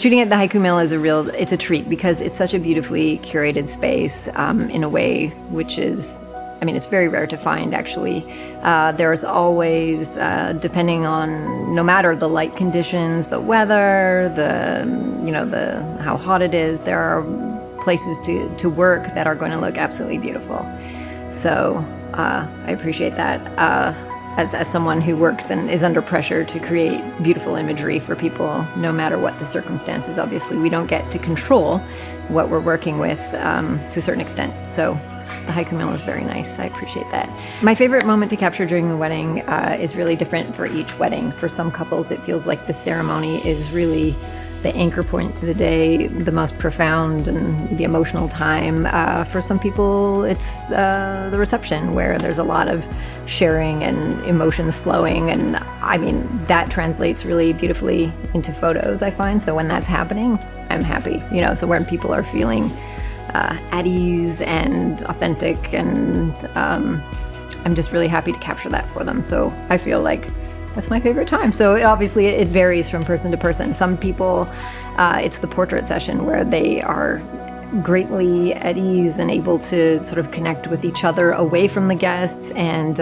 Shooting at the Haiku Mill is it's a treat because it's such a beautifully curated space in a way which is, it's very rare to find actually. There's always, depending on, no matter the light conditions, the weather, how hot it is, there are places to work that are going to look absolutely beautiful. So I appreciate that. As someone who works and is under pressure to create beautiful imagery for people, no matter what the circumstances. Obviously, we don't get to control what we're working with to a certain extent. So the Haiku Mill is very nice. I appreciate that. My favorite moment to capture during the wedding is really different for each wedding. For some couples, it feels like the ceremony is really the anchor point to the day, the most profound and the emotional time. For some people, it's the reception, where there's a lot of sharing and emotions flowing, and that translates really beautifully into photos, I find. So when that's happening, I'm happy, so when people are feeling at ease and authentic, and I'm just really happy to capture that for them. So I feel like that's my favorite time. So obviously it varies from person to person. Some people, it's the portrait session where they are greatly at ease and able to sort of connect with each other away from the guests and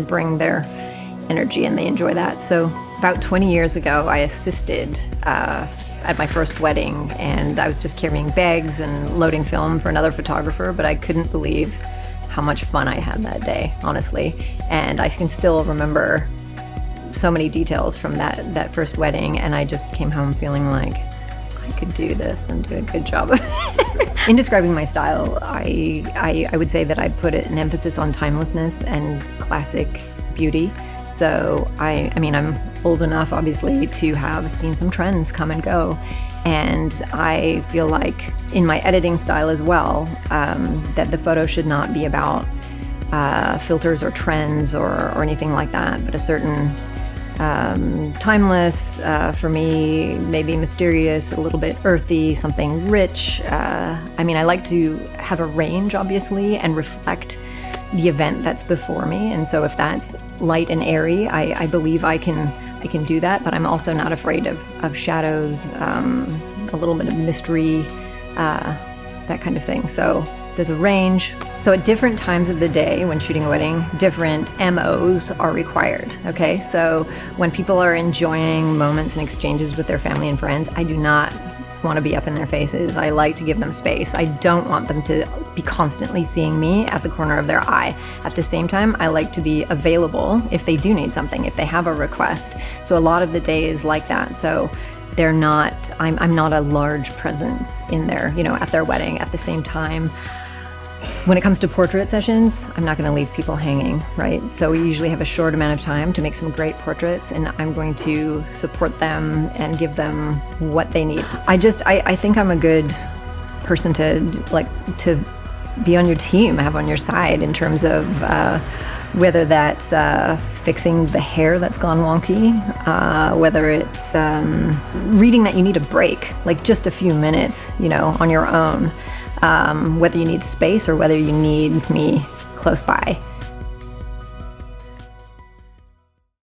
bring their energy, and they enjoy that. So about 20 years ago, I assisted at my first wedding, and I was just carrying bags and loading film for another photographer, but I couldn't believe how much fun I had that day, honestly. And I can still remember so many details from that first wedding, and I just came home feeling like I could do this and do a good job of it. In describing my style, I would say that I put an emphasis on timelessness and classic beauty. So I'm old enough, obviously, to have seen some trends come and go. And I feel like in my editing style as well, that the photo should not be about filters or trends or anything like that, but a certain timeless, for me, maybe mysterious, a little bit earthy, something rich. I like to have a range, obviously, and reflect the event that's before me. And so if that's light and airy, I believe I can do that, but I'm also not afraid of shadows, a little bit of mystery, that kind of thing. So there's a range. So at different times of the day when shooting a wedding, different MOs are required, okay? So when people are enjoying moments and exchanges with their family and friends, I do not want to be up in their faces. I like to give them space. I don't want them to be constantly seeing me at the corner of their eye. At the same time, I like to be available if they do need something, if they have a request. So a lot of the day is like that. So I'm not a large presence in there, at their wedding. At the same time, when it comes to portrait sessions, I'm not going to leave people hanging, right? So we usually have a short amount of time to make some great portraits, and I'm going to support them and give them what they need. I think I'm a good person to be on your team, have on your side in terms of whether that's fixing the hair that's gone wonky, whether it's reading that you need a break, like just a few minutes, on your own. Whether you need space or whether you need me close by.